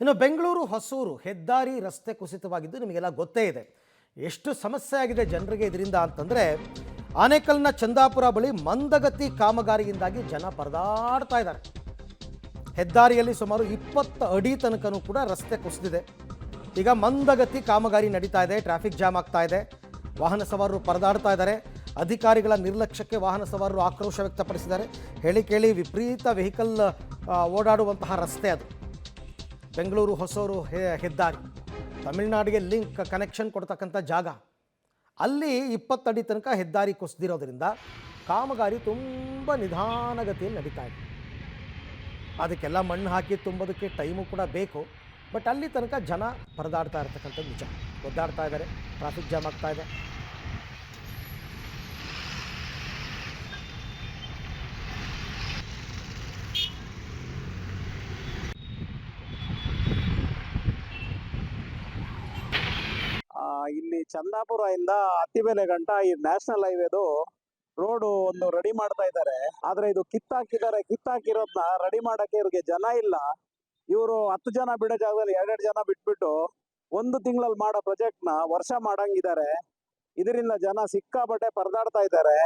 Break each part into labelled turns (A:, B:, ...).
A: ಇನ್ನು ಬೆಂಗಳೂರು ಹೊಸೂರು ಹೆದ್ದಾರಿ ರಸ್ತೆ ಕುಸಿತವಾಗಿದ್ದು ನಿಮಗೆಲ್ಲ ಗೊತ್ತೇ ಇದೆ. ಎಷ್ಟು ಸಮಸ್ಯೆ ಆಗಿದೆ ಜನರಿಗೆ ಇದರಿಂದ ಅಂತಂದರೆ, ಆನೇಕಲ್ನ ಚಂದಾಪುರ ಬಳಿ ಮಂದಗತಿ ಕಾಮಗಾರಿಯಿಂದಾಗಿ ಜನ ಪರದಾಡ್ತಾ ಇದ್ದಾರೆ. ಹೆದ್ದಾರಿಯಲ್ಲಿ ಸುಮಾರು 20 ಅಡಿ ತನಕನೂ ಕೂಡ ರಸ್ತೆ ಕುಸಿದಿದೆ. ಈಗ ಮಂದಗತಿ ಕಾಮಗಾರಿ ನಡೀತಾ ಇದೆ, ಟ್ರಾಫಿಕ್ ಜಾಮ್ ಆಗ್ತಾ ಇದೆ, ವಾಹನ ಸವಾರರು ಪರದಾಡ್ತಾ ಇದ್ದಾರೆ. ಅಧಿಕಾರಿಗಳ ನಿರ್ಲಕ್ಷ್ಯಕ್ಕೆ ವಾಹನ ಸವಾರರು ಆಕ್ರೋಶ ವ್ಯಕ್ತಪಡಿಸಿದ್ದಾರೆ. ಹೇಳಿ ಕೇಳಿ ವಿಪರೀತ ವೆಹಿಕಲ್ ಓಡಾಡುವಂತಹ ರಸ್ತೆ ಅದು. ಬೆಂಗಳೂರು ಹೊಸೂರು ಹೆದ್ದಾರಿ ತಮಿಳುನಾಡಿಗೆ ಲಿಂಕ್ ಕನೆಕ್ಷನ್ ಕೊಡ್ತಕ್ಕಂಥ ಜಾಗ. ಅಲ್ಲಿ 20 ಅಡಿ ತನಕ ಹೆದ್ದಾರಿ ಕುಸಿದಿರೋದ್ರಿಂದ ಕಾಮಗಾರಿ ತುಂಬ ನಿಧಾನಗತಿಯಲ್ಲಿ ನಡೀತಾ ಇದೆ. ಅದಕ್ಕೆಲ್ಲ ಮಣ್ಣು ಹಾಕಿ ತುಂಬೋದಕ್ಕೆ ಟೈಮು ಕೂಡ ಬೇಕು. ಬಟ್ ಅಲ್ಲಿ ತನಕ ಜನ ಪರದಾಡ್ತಾ ಇರತಕ್ಕಂಥದ್ದು ನಿಜ. ಒದ್ದಾಡ್ತಾ ಇದ್ದಾರೆ, ಟ್ರಾಫಿಕ್ ಜಾಮ್ ಆಗ್ತಾ ಇದೆ.
B: ಇಲ್ಲಿ ಚಂದಾಪುರ ಇಂದ ಅತ್ತಿಬೆಲೆ ಗಂಟ ಈ ನ್ಯಾಷನಲ್ ಹೈವೇದು ರೋಡ್ ಒಂದು ರೆಡಿ ಮಾಡ್ತಾ ಇದ್ದಾರೆ. ಆದ್ರೆ ಇದು ಕಿತ್ತಾಕಿರೋದ್ನ ರೆಡಿ ಮಾಡಕ್ಕೆ ಇವ್ರಿಗೆ ಜನ ಇಲ್ಲ. ಇವರು 10 ಜನ ಬಿಡೋ ಜಾಗದಲ್ಲಿ 2 ಜನ ಬಿಟ್ಬಿಟ್ಟು 1 ತಿಂಗಳಲ್ಲಿ ಮಾಡೋ ಪ್ರಾಜೆಕ್ಟ್ ನ ವರ್ಷ ಮಾಡಂಗಿದ್ದಾರೆ. ಇದರಿಂದ ಜನ ಸಿಕ್ಕಾಪಟ್ಟೆ ಪರದಾಡ್ತಾ ಇದ್ದಾರೆ.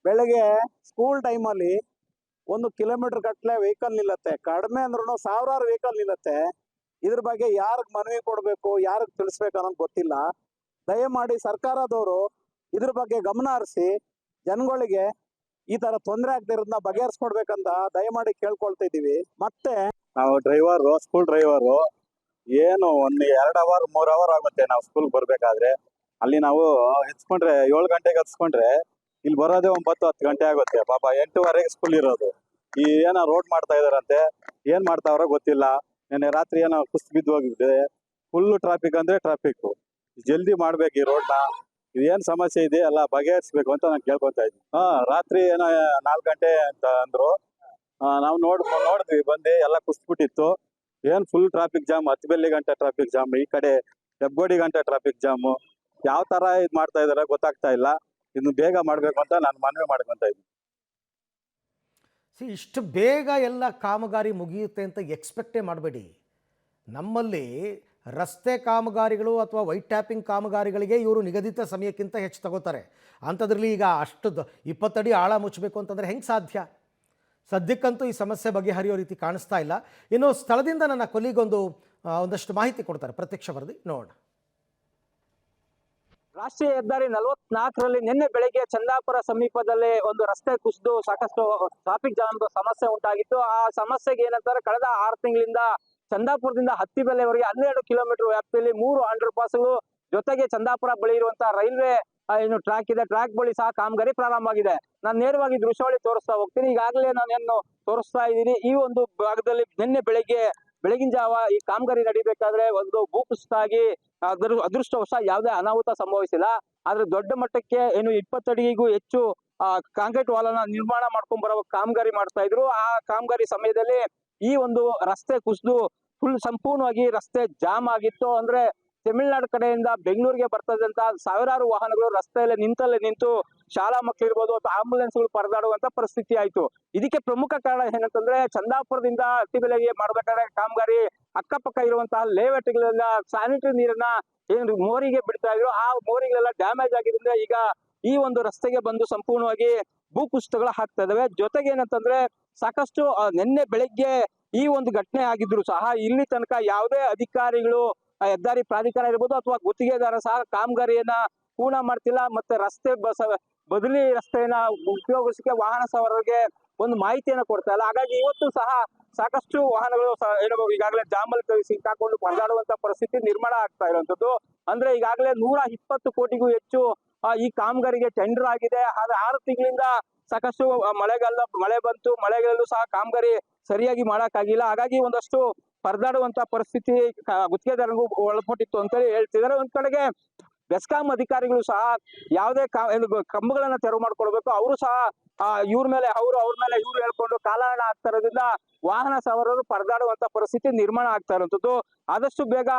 B: ಬೆಳಗ್ಗೆ ಸ್ಕೂಲ್ ಟೈಮ್ ಅಲ್ಲಿ 1 ಕಿಲೋಮೀಟರ್ ಗಟ್ಟಲೆ ವೆಹಿಕಲ್ ನಿಲ್ಲತ್ತೆ, ಕಡಿಮೆ ಅಂದ್ರೂ ಸಾವಿರಾರು ವೆಹಿಕಲ್ ನಿಲ್ಲತ್ತೆ. ಇದ್ರ ಬಗ್ಗೆ ಯಾರಿಗ್ ಮನವಿ ಕೊಡ್ಬೇಕು, ಯಾರಿಗ್ ತಿಳಿಸ್ಬೇಕು ಅನ್ನೋದು ಗೊತ್ತಿಲ್ಲ. ದಯಮಾಡಿ ಸರ್ಕಾರದವರು ಇದ್ರ ಬಗ್ಗೆ ಗಮನ ಹರಿಸಿ ಜನಗಳಿಗೆ ಈ ತರ ತೊಂದರೆ ಆಗ್ತಿರೋದನ್ನ ಬಗೆಹರಿಸ್ಕೊಡ್ಬೇಕಂತ ದಯಮಾಡಿ ಕೇಳ್ಕೊಳ್ತಾ ಇದೀವಿ. ಮತ್ತೆ ನಾವು ಸ್ಕೂಲ್ ಡ್ರೈವರು ಏನು 1-2 ಅವರ್ 3 ಅವರ್ ಆಗುತ್ತೆ ನಾವು ಸ್ಕೂಲ್ ಬರ್ಬೇಕಾದ್ರೆ. ಅಲ್ಲಿ ನಾವು ಹೆಚ್ಕೊಂಡ್ರೆ 7 ಗಂಟೆಗೆ ಹತ್ಸ್ಕೊಂಡ್ರೆ ಇಲ್ಲಿ ಬರೋದೇ 9-10 ಗಂಟೆ ಆಗುತ್ತೆ. ಪಾಪ 8ವರೆಗೆ ಸ್ಕೂಲ್ ಇರೋದು. ಈ ಏನೋ ರೋಡ್ ಮಾಡ್ತಾ ಇದಾರಂತೆ, ಏನ್ ಮಾಡ್ತಾವ್ರೋ ಗೊತ್ತಿಲ್ಲ. ನೆನ್ನೆ ರಾತ್ರಿ ಏನೋ ಕುಸ್ತು ಬಿದ್ದು ಹೋಗಿದೆ. ಫುಲ್ ಟ್ರಾಫಿಕ್ ಅಂದ್ರೆ ಟ್ರಾಫಿಕ್. ಜಲ್ದಿ ಮಾಡ್ಬೇಕು ಈ ರೋಡ್ ನ. ಇದೇನ್ ಸಮಸ್ಯೆ ಇದೆ ಎಲ್ಲ ಬಗೆಹರಿಸ್ಬೇಕು ಅಂತ ನಾನು ಕೇಳ್ಕೊತಾ ಇದ್ದೀನಿ. ರಾತ್ರಿ ಏನೋ 4 ಗಂಟೆ ಅಂತ ಅಂದ್ರು. ನಾವು ನೋಡಿದ್ವಿ, ಬಂದು ಎಲ್ಲ ಕುಸ್ಬಿಟ್ಟಿತ್ತು. ಏನ್ ಫುಲ್ ಟ್ರಾಫಿಕ್ ಜಾಮ್, ಅತ್ತಿಬೆಲೆ ಗಂಟ ಟ್ರಾಫಿಕ್ ಜಾಮ್, ಈ ಕಡೆ ಹೆಬ್ಗೋಡಿ ಗಂಟ ಟ್ರಾಫಿಕ್ ಜಾಮ್. ಯಾವ ತರ ಇದ್ ಮಾಡ್ತಾ ಇದಾರೆ ಗೊತ್ತಾಗ್ತಾ ಇಲ್ಲ. ಇನ್ನು ಬೇಗ ಮಾಡ್ಬೇಕು ಅಂತ ನಾನು ಮನವಿ ಮಾಡ್ಕೊಂತ ಇದ್ದೀನಿ.
A: ಇಷ್ಟು ಬೇಗ ಎಲ್ಲ ಕಾಮಗಾರಿ ಮುಗಿಯುತ್ತೆ ಅಂತ ಎಕ್ಸ್ಪೆಕ್ಟೇ ಮಾಡಬೇಡಿ. ನಮ್ಮಲ್ಲಿ ರಸ್ತೆ ಕಾಮಗಾರಿಗಳು ಅಥವಾ ವೈಟ್ ಟ್ಯಾಪಿಂಗ್ ಕಾಮಗಾರಿಗಳಿಗೆ ಇವರು ನಿಗದಿತ ಸಮಯಕ್ಕಿಂತ ಹೆಚ್ಚು ತಗೋತಾರೆ. ಅಂಥದ್ರಲ್ಲಿ ಈಗ 20 ಅಡಿ ಆಳ ಮುಚ್ಚಬೇಕು ಅಂತಂದರೆ ಹೆಂಗೆ ಸಾಧ್ಯ? ಸದ್ಯಕ್ಕಂತೂ ಈ ಸಮಸ್ಯೆ ಬಗೆಹರಿಯೋ ರೀತಿ ಕಾಣಿಸ್ತಾ ಇಲ್ಲ. ಇನ್ನು ಸ್ಥಳದಿಂದ ನನ್ನ ಕೊಲಿಗೊಂದು ಒಂದಷ್ಟು ಮಾಹಿತಿ ಕೊಡ್ತಾರೆ, ಪ್ರತ್ಯಕ್ಷ ವರದಿ ನೋಡೋಣ.
C: ರಾಷ್ಟ್ರೀಯ ಹೆದ್ದಾರಿ 44ರಲ್ಲಿ ನಿನ್ನೆ ಬೆಳಗ್ಗೆ ಚಂದಾಪುರ ಸಮೀಪದಲ್ಲಿ ಒಂದು ರಸ್ತೆ ಕುಸಿದು ಸಾಕಷ್ಟು ಟ್ರಾಫಿಕ್ ಜಾಮ್ ಸಮಸ್ಯೆ ಉಂಟಾಗಿತ್ತು. ಆ ಸಮಸ್ಯೆಗೆ ಏನಂತಾರೆ, ಕಳೆದ 6 ತಿಂಗಳಿಂದ ಚಂದಾಪುರದಿಂದ ಹತ್ತಿಬೆಲೆವರೆಗೆ 12 ಕಿಲೋಮೀಟರ್ ವ್ಯಾಪ್ತಿಯಲ್ಲಿ 3 ಅಂಡರ್ ಪಾಸ್ಗಳು, ಜೊತೆಗೆ ಚಂದಾಪುರ ಬಳಿ ಇರುವಂತಹ ರೈಲ್ವೆ ಏನು ಟ್ರ್ಯಾಕ್ ಇದೆ, ಟ್ರ್ಯಾಕ್ ಬಳಿ ಸಹ ಕಾಮಗಾರಿ ಪ್ರಾರಂಭ ಆಗಿದೆ. ನಾನು ನೇರವಾಗಿ ದೃಶ್ಯಾವಳಿ ತೋರಿಸ್ತಾ ಹೋಗ್ತೀನಿ. ಈಗಾಗಲೇ ನಾನೇನು ತೋರಿಸ್ತಾ ಇದ್ದೀನಿ, ಈ ಒಂದು ಭಾಗದಲ್ಲಿ ನಿನ್ನೆ ಬೆಳಗಿನ ಜಾವ ಈ ಕಾಮಗಾರಿ ನಡಿಬೇಕಾದ್ರೆ ಒಂದು ಭೂಕುಸಿತ ಆಗಿ ಅದೃಷ್ಟವಶ ಯಾವುದೇ ಅನಾಹುತ ಸಂಭವಿಸಿಲ್ಲ. ಆದ್ರೆ ದೊಡ್ಡ ಮಟ್ಟಕ್ಕೆ ಏನು 20 ಅಡಿಗೂ ಹೆಚ್ಚು ಕಾಂಕ್ರೀಟ್ ವಾಲನ್ನ ನಿರ್ಮಾಣ ಮಾಡ್ಕೊಂಡ್ ಬರೋ ಕಾಮಗಾರಿ ಮಾಡ್ತಾ ಇದ್ರು. ಆ ಕಾಮಗಾರಿ ಸಮಯದಲ್ಲಿ ಈ ಒಂದು ರಸ್ತೆ ಕುಸಿದು ಸಂಪೂರ್ಣವಾಗಿ ರಸ್ತೆ ಜಾಮ್ ಆಗಿತ್ತು. ಅಂದ್ರೆ ತಮಿಳುನಾಡು ಕಡೆಯಿಂದ ಬೆಂಗಳೂರಿಗೆ ಬರ್ತದಂತ ಸಾವಿರಾರು ವಾಹನಗಳು ರಸ್ತೆಯಲ್ಲಿ ನಿಂತು ಶಾಲಾ ಮಕ್ಕಳಿರ್ಬೋದು ಅಥವಾ ಆಂಬುಲೆನ್ಸ್ಗಳು ಪರದಾಡುವಂತ ಪರಿಸ್ಥಿತಿ ಆಯ್ತು. ಇದಕ್ಕೆ ಪ್ರಮುಖ ಕಾರಣ ಏನಂತಂದ್ರೆ, ಚಂದಾಪುರದಿಂದ ಅತ್ತಿಬೆಲೆಗೆ ಮಾಡ್ಬೇಕಾದ್ರೆ ಕಾಮಗಾರಿ ಅಕ್ಕಪಕ್ಕ ಇರುವಂತಹ ಲೇಔಟ್ಗಳೆಲ್ಲ ಸ್ಯಾನಿಟರಿ ನೀರನ್ನ ಏನು ಮೋರಿಗೆ ಬಿಡ್ತಾ ಇದ್ರು. ಆ ಮೋರಿಗಳೆಲ್ಲ ಡ್ಯಾಮೇಜ್ ಆಗಿದ್ರಿಂದ ಈಗ ಈ ಒಂದು ರಸ್ತೆಗೆ ಬಂದು ಸಂಪೂರ್ಣವಾಗಿ ಭೂಕುಸಿತಗಳು ಆಗ್ತಾ ಇದಾವೆ. ಜೊತೆಗೆ ಏನಂತಂದ್ರೆ, ಸಾಕಷ್ಟು ನಿನ್ನೆ ಬೆಳಗ್ಗೆ ಈ ಒಂದು ಘಟನೆ ಆಗಿದ್ರು ಸಹ ಇಲ್ಲಿ ತನಕ ಯಾವುದೇ ಅಧಿಕಾರಿಗಳು, ಹೆದ್ದಾರಿ ಪ್ರಾಧಿಕಾರ ಇರ್ಬೋದು ಅಥವಾ ಗುತ್ತಿಗೆದಾರ ಸಹ ಕಾಮಗಾರಿಯನ್ನ ಪೂರ್ಣ ಮಾಡ್ತಿಲ್ಲ. ಮತ್ತೆ ಬದಲಿ ರಸ್ತೆಯನ್ನ ಉಪಯೋಗಿಸಕ್ಕೆ ವಾಹನ ಸವಾರರಿಗೆ ಒಂದು ಮಾಹಿತಿಯನ್ನ ಕೊಡ್ತಾ ಇಲ್ಲ. ಹಾಗಾಗಿ ಇವತ್ತು ಸಹ ಸಾಕಷ್ಟು ವಾಹನಗಳು ಈಗಾಗಲೇ ಜಾಮಲ್ಲಿ ಸಿಕ್ಕಾಕೊಂಡು ಪರದಾಡುವಂತ ಪರಿಸ್ಥಿತಿ ನಿರ್ಮಾಣ ಆಗ್ತಾ ಇರುವಂತದ್ದು. ಅಂದ್ರೆ ಈಗಾಗಲೇ 120 ಕೋಟಿಗೂ ಹೆಚ್ಚು ಈ ಕಾಮಗಾರಿಗೆ ಟೆಂಡರ್ ಆಗಿದೆ. ಆದ್ರೆ 6 ತಿಂಗಳಿಂದ ಸಾಕಷ್ಟು ಮಳೆ ಬಂತು, ಮಳೆಗಳಲ್ಲೂ ಸಹ ಕಾಮಗಾರಿ ಸರಿಯಾಗಿ ಮಾಡಕ್ಕಾಗಿಲ್ಲ. ಹಾಗಾಗಿ ಒಂದಷ್ಟು ಪರದಾಡುವಂತ ಪರಿಸ್ಥಿತಿ ಗುತ್ತಿಗೆದಾರರಿಗೂ ಒಳಪಟ್ಟಿತ್ತು ಅಂತೇಳಿ ಹೇಳ್ತಿದ್ದಾರೆ. ಒಂದ್ ಕಡೆಗೆ ಬೆಸ್ಕಾಂ ಅಧಿಕಾರಿಗಳು ಸಹ ಯಾವುದೇ ಕಂಬಗಳನ್ನ ತೆರವು ಮಾಡ್ಕೊಳ್ಬೇಕು, ಅವರು ಸಹ ಅವ್ರ ಮೇಲೆ ಇವ್ರು ಹೇಳ್ಕೊಂಡು ಕಾಲಹರಣ ಆಗ್ತಾ ಇರೋದ್ರಿಂದ ವಾಹನ ಸವಾರರು ಪರದಾಡುವಂತ ಪರಿಸ್ಥಿತಿ ನಿರ್ಮಾಣ ಆಗ್ತಾ ಇರುವಂತದ್ದು. ಆದಷ್ಟು ಬೇಗ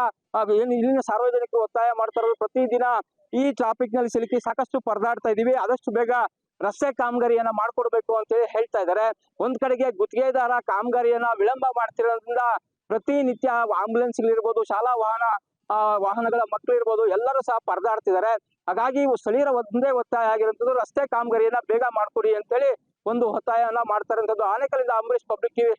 C: ಇಲ್ಲಿನ ಸಾರ್ವಜನಿಕರು ಒತ್ತಾಯ ಮಾಡ್ತಾ ಇರೋದು, ಪ್ರತಿದಿನ ಈ ಟ್ರಾಫಿಕ್ ನಲ್ಲಿ ಸಿಲುಕಿ ಸಾಕಷ್ಟು ಪರದಾಡ್ತಾ ಇದೀವಿ, ಆದಷ್ಟು ಬೇಗ ರಸ್ತೆ ಕಾಮಗಾರಿಯನ್ನ ಮಾಡ್ಕೊಡ್ಬೇಕು ಅಂತ ಹೇಳ್ತಾ ಇದ್ದಾರೆ. ಒಂದ್ ಕಡೆಗೆ ಗುತ್ತಿಗೆದಾರ ಕಾಮಗಾರಿಯನ್ನ ವಿಳಂಬ ಮಾಡ್ತಿರೋದ್ರಿಂದ ಪ್ರತಿನಿತ್ಯ ಆಂಬುಲೆನ್ಸ್ಗಳಿರ್ಬೋದು, ಶಾಲಾ ವಾಹನಗಳ ಮಕ್ಕಳು ಇರ್ಬೋದು, ಎಲ್ಲರೂ ಸಹ ಪರದಾಡ್ತಿದ್ದಾರೆ. ಹಾಗಾಗಿ ಸ್ಥಳೀಯರ ಒಂದೇ ಒತ್ತಾಯ ಆಗಿರುವಂತದ್ದು ರಸ್ತೆ ಕಾಮಗಾರಿಯನ್ನ ಬೇಗ ಮಾಡ್ಕೊಡಿ ಅಂತೇಳಿ ಒಂದು ಒತ್ತಾಯವನ್ನ ಮಾಡ್ತಾರೆ. ಆನೇಕಲ್ಲಿಂದ ಅಂಬರೀಶ್, ಪಬ್ಲಿಕ್ ಟಿವಿ.